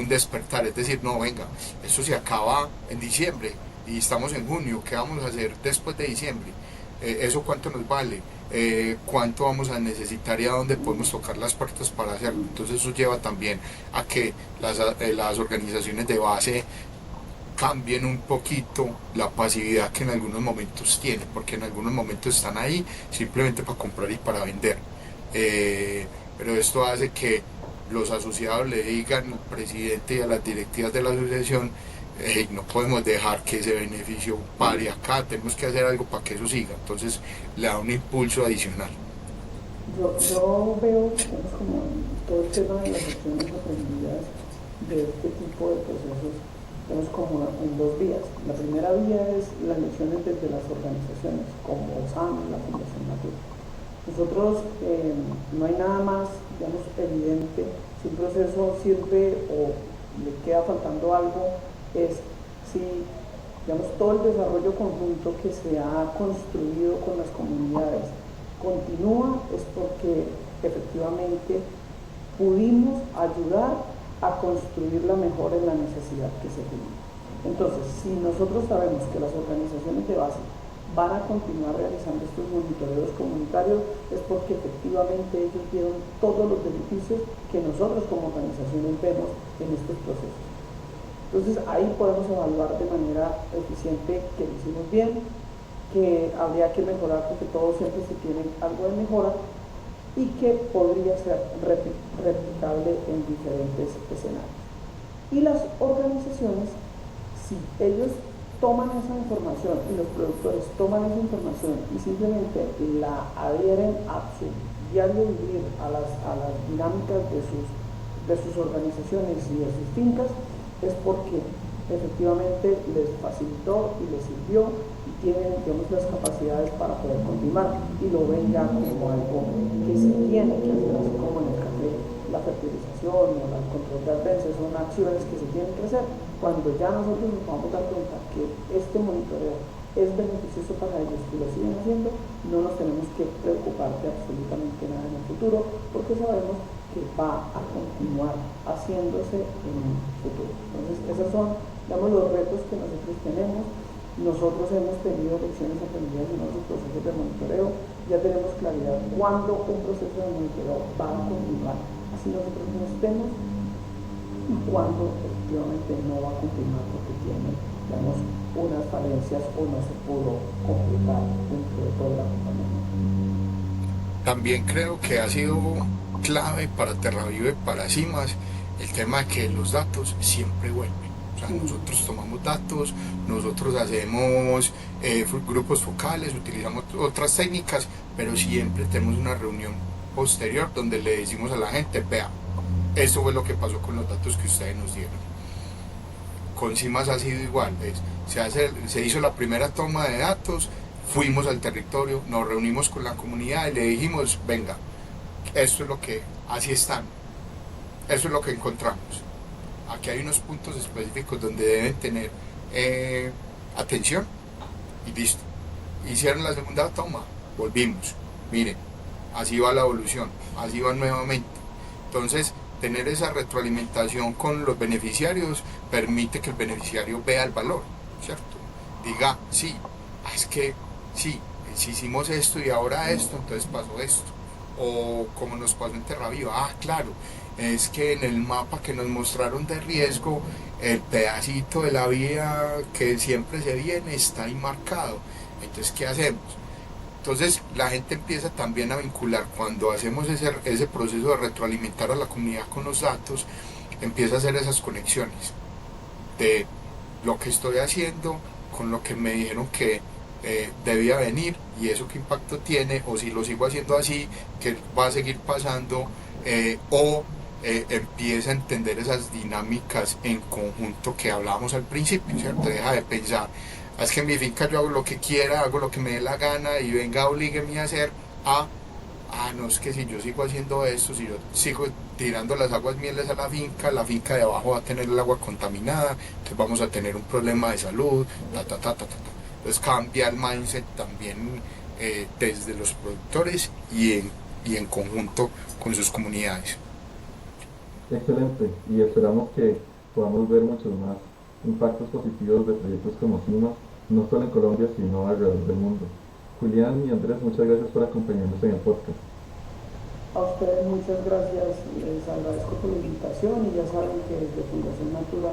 despertar, es decir, no, venga, esto se acaba en diciembre y estamos en junio, ¿qué vamos a hacer después de diciembre? ¿Eso cuánto nos vale? ¿Cuánto vamos a necesitar y a dónde podemos tocar las puertas para hacerlo? Entonces eso lleva también a que las organizaciones de base cambien un poquito la pasividad que en algunos momentos tienen, porque en algunos momentos están ahí simplemente para comprar y para vender. Pero esto hace que los asociados le digan al presidente y a las directivas de la asociación: "Hey, no podemos dejar que ese beneficio pare acá, tenemos que hacer algo para que eso siga". Entonces le da un impulso adicional. Yo veo, digamos, como todo el tema de las lecciones aprendidas de este tipo de procesos, tenemos como en dos vías. La primera vía es las lecciones desde las organizaciones, como OSAN, la Fundación Natura. Nosotros, no hay nada más, digamos, evidente. Si un proceso sirve o le queda faltando algo, es si, digamos, todo el desarrollo conjunto que se ha construido con las comunidades continúa, es porque efectivamente pudimos ayudar a construir la mejora en la necesidad que se tiene. Entonces, si nosotros sabemos que las organizaciones de base van a continuar realizando estos monitoreos comunitarios, es porque efectivamente ellos vieron todos los beneficios que nosotros como organizaciones vemos en estos procesos. Entonces ahí podemos evaluar de manera eficiente que lo hicimos bien, que habría que mejorar, porque todo siempre se tiene algo de mejora, y que podría ser replicable en diferentes escenarios. Y las organizaciones, si ellos toman esa información y los productores toman esa información y simplemente la adhieren a su diario vivir, a las dinámicas de sus organizaciones y de sus fincas, es porque efectivamente les facilitó y les sirvió y tienen, digamos, las capacidades para poder continuar, y lo ven ya como algo que se tiene que hacer, así como en el café la fertilización o el control de albences son acciones que se tienen que hacer. Cuando ya nosotros nos vamos a dar cuenta que este monitoreo es beneficioso para ellos y lo siguen haciendo, no nos tenemos que preocupar de absolutamente nada en el futuro, porque sabemos que va a continuar haciéndose en el futuro. Entonces, esos son, digamos, los retos que nosotros tenemos. Nosotros hemos tenido lecciones aprendidas en nuestros procesos de monitoreo, ya tenemos claridad cuándo un proceso de monitoreo va a continuar, así nosotros no estemos, y cuándo efectivamente no va a continuar porque tiene, digamos, unas falencias o no se pudo completar dentro de toda la compañía. También creo que ha sido clave para Terravive, para CIMAS, el tema de que los datos siempre vuelven. O sea, nosotros tomamos datos, nosotros hacemos grupos focales, utilizamos otras técnicas, pero siempre tenemos una reunión posterior donde le decimos a la gente: vea, esto fue lo que pasó con los datos que ustedes nos dieron. Con CIMAS ha sido igual, se hizo la primera toma de datos, fuimos al territorio, nos reunimos con la comunidad y le dijimos: venga, esto es lo que, así están, eso es lo que encontramos. Aquí hay unos puntos específicos donde deben tener atención, y listo. Hicieron la segunda toma, volvimos, miren, así va la evolución, así va nuevamente. Entonces, tener esa retroalimentación con los beneficiarios permite que el beneficiario vea el valor, ¿cierto? Diga: sí, es que sí, si hicimos esto y ahora esto, entonces pasó esto. O como nos pasó en Terraviva: claro, es que en el mapa que nos mostraron de riesgo, el pedacito de la vía que siempre se viene está ahí marcado. Entonces, ¿qué hacemos? Entonces la gente empieza también a vincular, cuando hacemos ese proceso de retroalimentar a la comunidad con los datos, empieza a hacer esas conexiones de lo que estoy haciendo con lo que me dijeron que debía venir, y eso qué impacto tiene, o si lo sigo haciendo así, que va a seguir pasando, empieza a entender esas dinámicas en conjunto que hablábamos al principio, ¿cierto? Deja de pensar: es que en mi finca yo hago lo que quiera, hago lo que me dé la gana, y venga, oblígueme a hacer no, es que si yo sigo haciendo esto, si yo sigo tirando las aguas mieles a la finca de abajo va a tener el agua contaminada, entonces vamos a tener un problema de salud, Entonces cambia el mindset también, desde los productores y en conjunto con sus comunidades. Excelente, y esperamos que podamos ver muchos más impactos positivos de proyectos como CIMAS, no solo en Colombia, sino alrededor del mundo. Julián y Andrés, muchas gracias por acompañarnos en el podcast. A ustedes muchas gracias, les agradezco por la invitación, y ya saben que desde Fundación Natura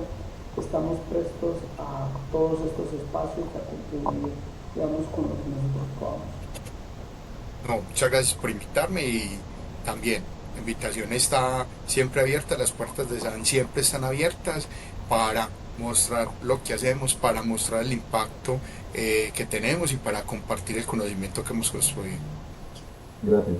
estamos prestos a todos estos espacios a contribuir, digamos, con lo que nosotros podamos. No, muchas gracias por invitarme y también la invitación está siempre abierta, las puertas de SAN siempre están abiertas para mostrar lo que hacemos, para mostrar el impacto que tenemos y para compartir el conocimiento que hemos construido. Gracias.